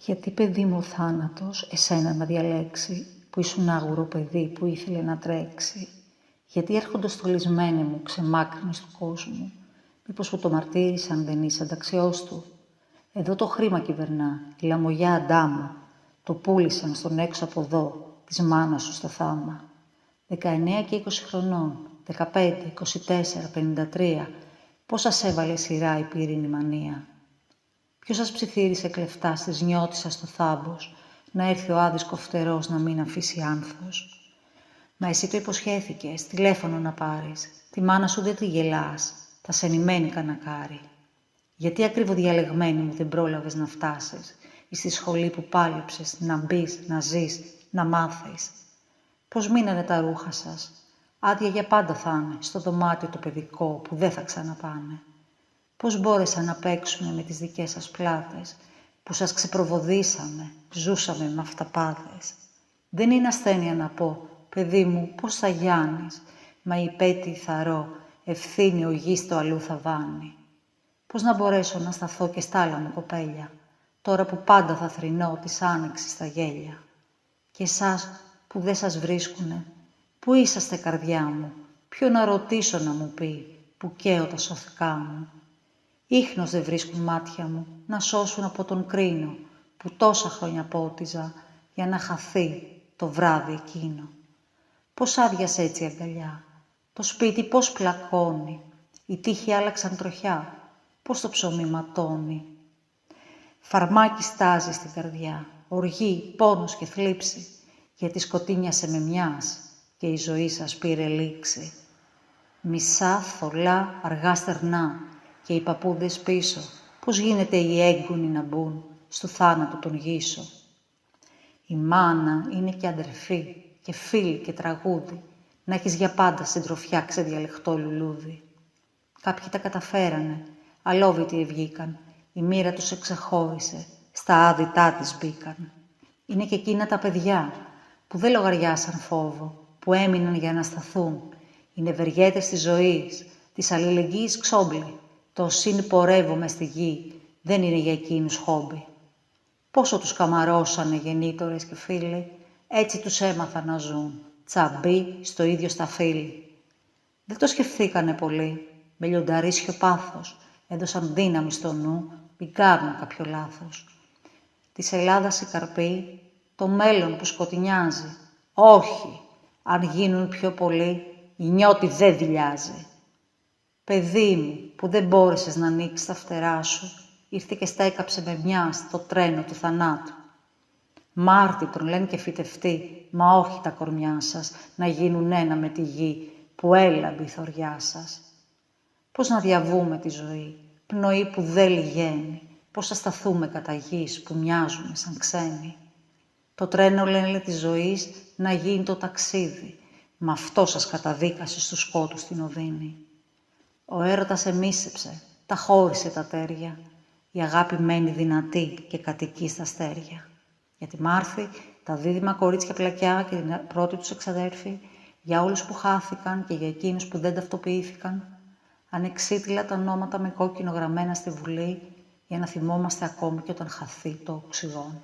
Γιατί, παιδί μου, ο θάνατος εσένα να διαλέξει, που ήσουν άγουρο παιδί που ήθελε να τρέξει? Γιατί έρχονται στολισμένοι μου ξεμάκρυνες του κόσμου? Μήπως που το μαρτύρησαν δεν είσαι ανταξιός του? Εδώ το χρήμα κυβερνά, η λαμογιά αντάμα. Το πούλησαν στον έξω από εδώ, της μάνας σου στο θάμα. 19 και 20 χρονών, 15, 24, 53, πώς σας έβαλε σειρά η πυρήνη μανία? Ποιος σας ψιθύρισε κλεφτά στις νιώτης σας στο θάμπος, να έρθει ο άδης κοφτερός να μην αφήσει άνθος? Μα εσύ το υποσχέθηκες, τηλέφωνο να πάρεις, τη μάνα σου δεν τη γελάς, τα σενημένη κανακάρι. Γιατί ακριβοδιαλεγμένη μου δεν πρόλαβες να φτάσεις, ή στη σχολή που πάλεψες να μπεις, να ζεις, να μάθεις? Πώς μείνανε τα ρούχα σας? Άδεια για πάντα θα είναι, στο δωμάτιο το παιδικό που δεν θα ξαναπάνε. Πώς μπόρεσαν να παίξουνε με τις δικές σας πλάτες, που σας ξεπροβοδίσαμε, ζούσαμε με αυταπάτες? Δεν είναι ασθένεια να πω, παιδί μου, πώς θα γιάνεις, μα η πέτη θαρώ, ευθύνη ο γης το αλλού θα βάνει. Πώς να μπορέσω να σταθώ και στ' άλλα μου κοπέλια, τώρα που πάντα θα θρηνώ της άνοιξης στα γέλια? Και εσάς που δεν σας βρίσκουνε, πού είσαστε καρδιά μου, ποιο να ρωτήσω να μου πει, που καίω τα σωθικά μου? Ίχνος δεν βρίσκουν μάτια μου, να σώσουν από τον κρίνο, που τόσα χρόνια πότιζα, για να χαθεί το βράδυ εκείνο. Πώς άδειασε έτσι η αγκαλιά, το σπίτι πώς πλακώνει, οι τοίχοι άλλαξαν τροχιά, πώς το ψωμί ματώνει. Φαρμάκι στάζει στην καρδιά, οργή, πόνος και θλίψη, γιατί σκοτίνιασε με μιας και η ζωή σας πήρε λήξη. Μισά, θολά, αργά στερνά και οι παππούδες πίσω, πώς γίνεται οι έγκουνοι να μπουν στο θάνατο τον γύσο? Η μάνα είναι και αδερφή και φίλη και τραγούδι, να έχεις για πάντα συντροφιά ξεδιαλεχτό λουλούδι. Κάποιοι τα καταφέρανε, αλόβητοι ευγήκαν, η μοίρα τους εξεχώρισε, στα άδυτά της μπήκαν. Είναι και εκείνα τα παιδιά που δεν λογαριάσαν φόβο, που έμειναν για να σταθούν. Είναι ευεργέτες της ζωής, της αλληλεγγύης ξόμπλοι. Το «συν πορεύομαι στη γη» δεν είναι για εκείνους χόμπι. Πόσο τους καμαρώσανε γεννήτορες και φίλοι, έτσι τους έμαθαν να ζουν, τσαμπί στο ίδιο σταφύλι. Δεν το σκεφθήκανε πολύ, με λιονταρίσιο πάθος, έδωσαν δύναμη στο νου, μην κάνουν κάποιο λάθος. Της Ελλάδας η καρπή, το μέλλον που σκοτεινιάζει, όχι, αν γίνουν πιο πολλοί, η νιώτη δεν δειλιάζει. Παιδί μου, που δεν μπόρεσες να ανοίξεις τα φτερά σου, ήρθε και στέκαψε με μιας το τρένο του θανάτου. Μάρτι τον λένε και φυτευτή, μα όχι τα κορμιά σας, να γίνουν ένα με τη γη, που έλαμπε η θωριά σας. Πώς να διαβούμε τη ζωή, πνοή που δεν λυγαίνει, πώς θα σταθούμε κατά γης που μοιάζουμε σαν ξένοι? Το τρένο λένε της ζωής να γίνει το ταξίδι, μα αυτό σας καταδίκασε στους σκότους την οδύνη. Ο έρωτας εμίσεψε, τα χώρισε τα τέρια, η αγάπη μένει δυνατή και κατοικεί στα αστέρια. Για τη Μάρθη, τα δίδυμα κορίτσια πλακιά και την πρώτη τους εξαδέρφη, για όλους που χάθηκαν και για εκείνους που δεν ταυτοποιήθηκαν, ανεξίτηλα τα ονόματα με κόκκινο γραμμένα στη βουλή, για να θυμόμαστε ακόμη και όταν χαθεί το οξυγόνο.